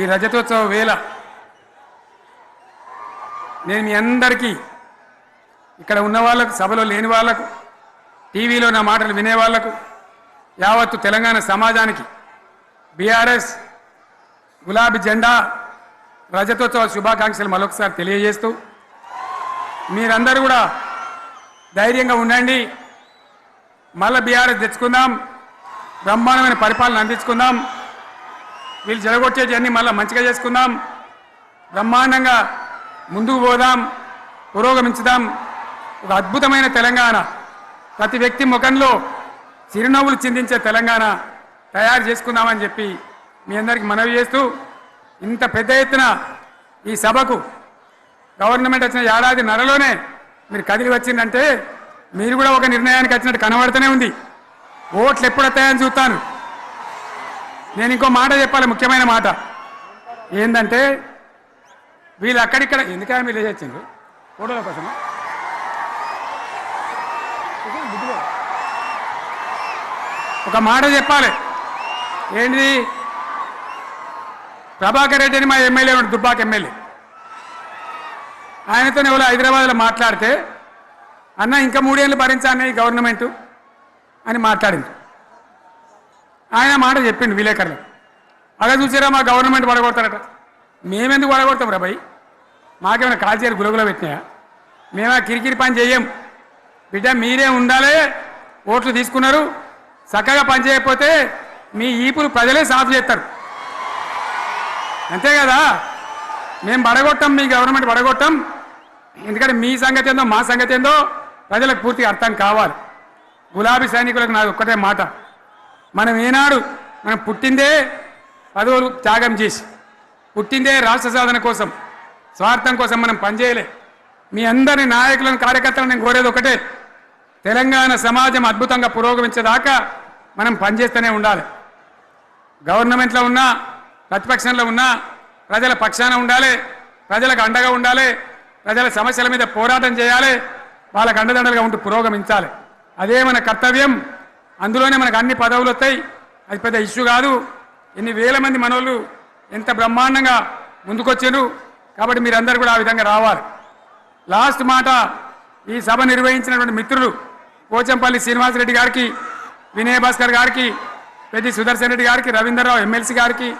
ఈ రజతోత్సవ వేళ నేను మీ అందరికీ ఇక్కడ ఉన్న వాళ్ళకు, సభలో లేని వాళ్ళకు, టీవీలో నా మాటలు వినే వాళ్లకు, యావత్తు తెలంగాణ సమాజానికి బీఆర్ఎస్ గులాబీ జెండా రజతోత్సవ శుభాకాంక్షలు మరొకసారి తెలియజేస్తూ, మీరందరూ కూడా ధైర్యంగా ఉండండి. మళ్ళీ బీఆర్ఎస్ తెచ్చుకుందాం, బ్రహ్మాండమైన పరిపాలన అందించుకుందాం, వీళ్ళు జరగొచ్చేటివన్నీ మళ్ళీ మంచిగా చేసుకుందాం, బ్రహ్మాండంగా ముందుకు పోదాం, పురోగమించుదాం. ఒక అద్భుతమైన తెలంగాణ, ప్రతి వ్యక్తి ముఖంలో చిరునవ్వులు చిందించే తెలంగాణ తయారు చేసుకుందామని చెప్పి మీ అందరికీ మనవి చేస్తూ, ఇంత పెద్ద ఎత్తున ఈ సభకు గవర్నమెంట్ వచ్చిన ఏడాది నరలోనే మీరు కదిలి వచ్చిందంటే మీరు కూడా ఒక నిర్ణయానికి వచ్చినట్టు కనబడుతూనే ఉంది. ఓట్లు ఎప్పుడు వస్తాయని చూస్తాను. నేను ఇంకో మాట చెప్పాలి, ముఖ్యమైన మాట ఏంటంటే, వీళ్ళు అక్కడిక్కడ ఎందుకైనా మీరు వచ్చిండ్రు ఫోటోల కోసమా? ఒక మాట చెప్పాలి, ఏంటిది? ప్రభాకర్ రెడ్డి అని మా ఎమ్మెల్యే ఉన్నాడు, దుబ్బాక ఎమ్మెల్యే. ఆయనతో ఎవరో హైదరాబాద్లో మాట్లాడితే, అన్న ఇంకా 3 ఏళ్ళు భరించాలన్న ఈ గవర్నమెంటు అని మాట్లాడింది. ఆయన మాట చెప్పిండు విలేకరులు. అలా చూసారా మా గవర్నమెంట్ పడగొడతారట. మేమెందుకు పడగొడతాం రా భయ్? మాకేమైనా కాల్చేరు గులగుల పెట్టినాయా? మేమా కిరికిరి పని చెయ్యం. బిడ్డ మీరే ఉండాలి, ఓట్లు తీసుకున్నారు, చక్కగా పని చేయకపోతే మీ ఈపులు ప్రజలే సాఫ్ చేస్తారు, అంతే కదా. మేము పడగొట్టాం, మీ గవర్నమెంట్ పడగొట్టాం. ఎందుకంటే మీ సంగతి ఏందో మా సంగతి ఏందో ప్రజలకు పూర్తిగా అర్థం కావాలి. గులాబీ సైనికులకు నాది ఒక్కటే మాట, మనం ఏనాడు మనం పుట్టిందే పదవులు త్యాగం చేసి, పుట్టిందే రాష్ట్ర సాధన కోసం, స్వార్థం కోసం మనం పనిచేయలే. మీ అందరి నాయకులను, కార్యకర్తలను నేను కోరేది ఒకటే, తెలంగాణ సమాజం అద్భుతంగా పురోగమించేదాకా మనం పనిచేస్తూనే ఉండాలి. గవర్నమెంట్లో ఉన్నా, ప్రతిపక్షంలో ఉన్నా ప్రజల పక్షాన ఉండాలి, ప్రజలకు అండగా ఉండాలి, ప్రజల సమస్యల మీద పోరాటం చేయాలి, వాళ్ళకు అండదండలుగా ఉంటూ పురోగమించాలి. అదే మన కర్తవ్యం. అందులోనే మనకు అన్ని పదవులు వస్తాయి, అది పెద్ద ఇష్యూ కాదు. ఎన్ని వేల మంది మనోళ్ళు ఎంత బ్రహ్మాండంగా ముందుకొచ్చారు. కాబట్టి మీరందరూ కూడా ఆ విధంగా రావాలి. లాస్ట్ మాట, ఈ సభ నిర్వహించినటువంటి మిత్రులు పోచంపల్లి శ్రీనివాసరెడ్డి గారికి, వినయ్ భాస్కర్ గారికి, పెద్ది సుదర్శన్ రెడ్డి గారికి, రవీంద్రరావు ఎమ్మెల్సీ గారికి,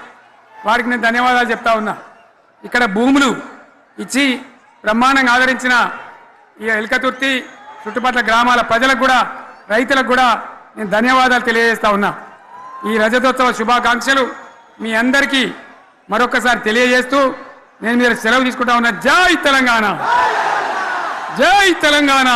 వారికి నేను ధన్యవాదాలు చెప్తా ఉన్నా. ఇక్కడ భూములు ఇచ్చి బ్రహ్మాండంగా ఆదరించిన ఈ ఎల్కతుర్తి చుట్టుపక్కల గ్రామాల ప్రజలకు కూడా, రైతులకు కూడా నేను ధన్యవాదాలు తెలియజేస్తా ఉన్నా. ఈ రజతోత్సవ శుభాకాంక్షలు మీ అందరికీ మరొకసారి తెలియజేస్తూ నేను మీరు సెలవు తీసుకుంటా ఉన్నా. జై తెలంగాణ, జై తెలంగాణ.